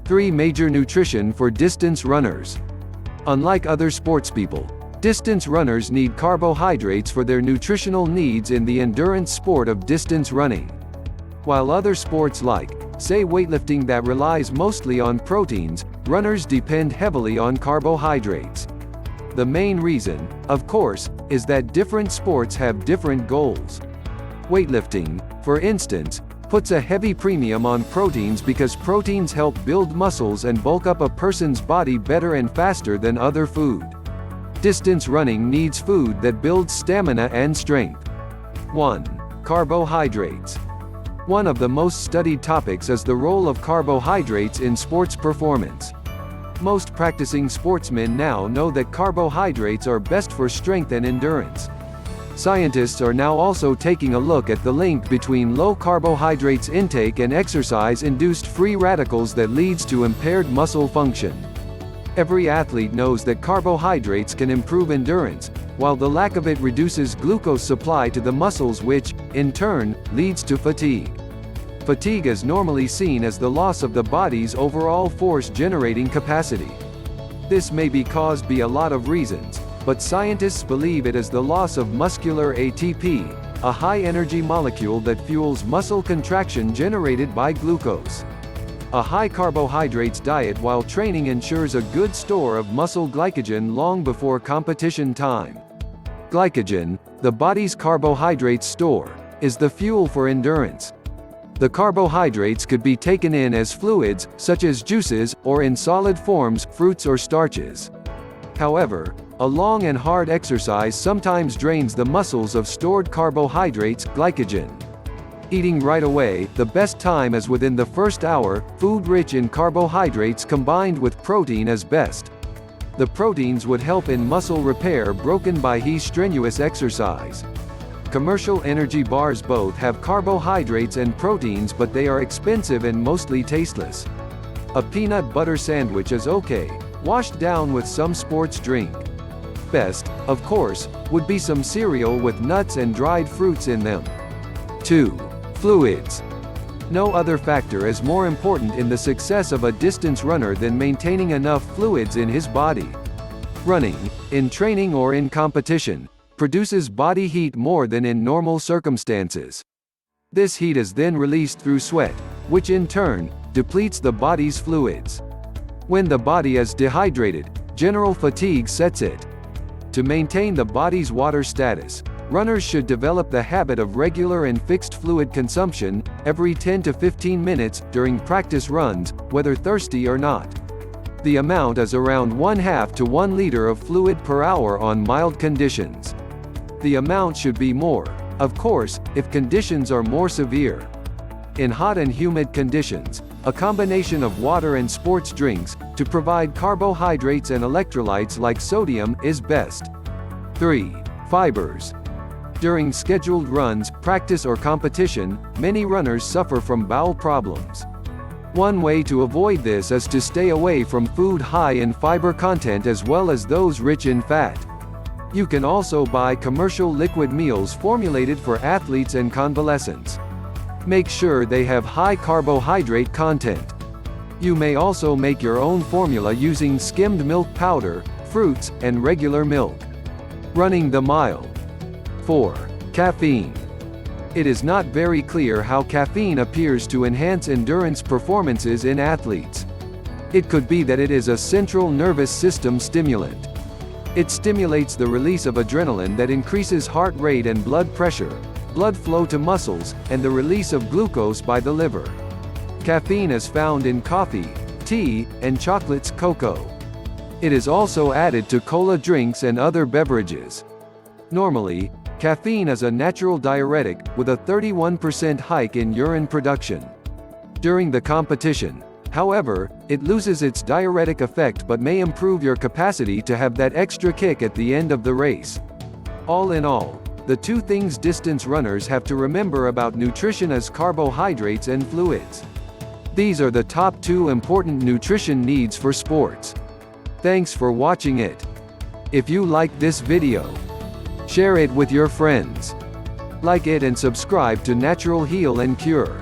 3 major nutrition for distance runners. Unlike other sportspeople, distance runners need carbohydrates for their nutritional needs in the endurance sport of distance running. While other sports like, say weightlifting that relies mostly on proteins, runners depend heavily on carbohydrates. The main reason, of course, is that different sports have different goals. Weightlifting, for instance, puts a heavy premium on proteins because proteins help build muscles and bulk up a person's body better and faster than other food. Distance running needs food that builds stamina and strength. 1. Carbohydrates. One of the most studied topics is the role of carbohydrates in sports performance. Most practicing sportsmen now know that carbohydrates are best for strength and endurance. Scientists are now also taking a look at the link between low carbohydrates intake and exercise-induced free radicals that leads to impaired muscle function. Every athlete knows that carbohydrates can improve endurance, while the lack of it reduces glucose supply to the muscles which, in turn, leads to fatigue. Fatigue is normally seen as the loss of the body's overall force-generating capacity. This may be caused by a lot of reasons, but scientists believe it is the loss of muscular ATP, a high-energy molecule that fuels muscle contraction generated by glucose. A high carbohydrates diet while training ensures a good store of muscle glycogen long before competition time. Glycogen, the body's carbohydrate store, is the fuel for endurance. The carbohydrates could be taken in as fluids, such as juices, or in solid forms, fruits or starches. However, a long and hard exercise sometimes drains the muscles of stored carbohydrates, glycogen. Eating right away, the best time is within the first hour. Food rich in carbohydrates combined with protein is best. The proteins would help in muscle repair broken by strenuous exercise. Commercial energy bars both have carbohydrates and proteins, but they are expensive and mostly tasteless. A peanut butter sandwich is okay, washed down with some sports drink. Best, of course, would be some cereal with nuts and dried fruits in them. 2. Fluids. No other factor is more important in the success of a distance runner than maintaining enough fluids in his body. Running, in training or in competition, produces body heat more than in normal circumstances. This heat is then released through sweat, which in turn, depletes the body's fluids. When the body is dehydrated, general fatigue sets it. To maintain the body's water status, runners should develop the habit of regular and fixed fluid consumption, every 10 to 15 minutes, during practice runs, whether thirsty or not. The amount is around 1/2 to 1 liter of fluid per hour on mild conditions. The amount should be more, of course, if conditions are more severe. In hot and humid conditions, a combination of water and sports drinks, to provide carbohydrates and electrolytes like sodium, is best. 3. Fibers. During scheduled runs, practice or competition, many runners suffer from bowel problems. One way to avoid this is to stay away from food high in fiber content as well as those rich in fat. You can also buy commercial liquid meals formulated for athletes and convalescents. Make sure they have high carbohydrate content. You may also make your own formula using skimmed milk powder, fruits, and regular milk. Running the mile. 4. Caffeine. It is not very clear how caffeine appears to enhance endurance performances in athletes. It could be that it is a central nervous system stimulant. It stimulates the release of adrenaline that increases heart rate and blood pressure, blood flow to muscles, and the release of glucose by the liver. Caffeine is found in coffee, tea, and chocolates, cocoa. It is also added to cola drinks and other beverages. Normally, caffeine is a natural diuretic, with a 31% hike in urine production. During the competition, however, it loses its diuretic effect but may improve your capacity to have that extra kick at the end of the race. All in all, the 2 things distance runners have to remember about nutrition is carbohydrates and fluids. These are the top 2 important nutrition needs for sports. Thanks for watching it. If you like this video, share it with your friends. Like it and subscribe to Natural Heal and Cure.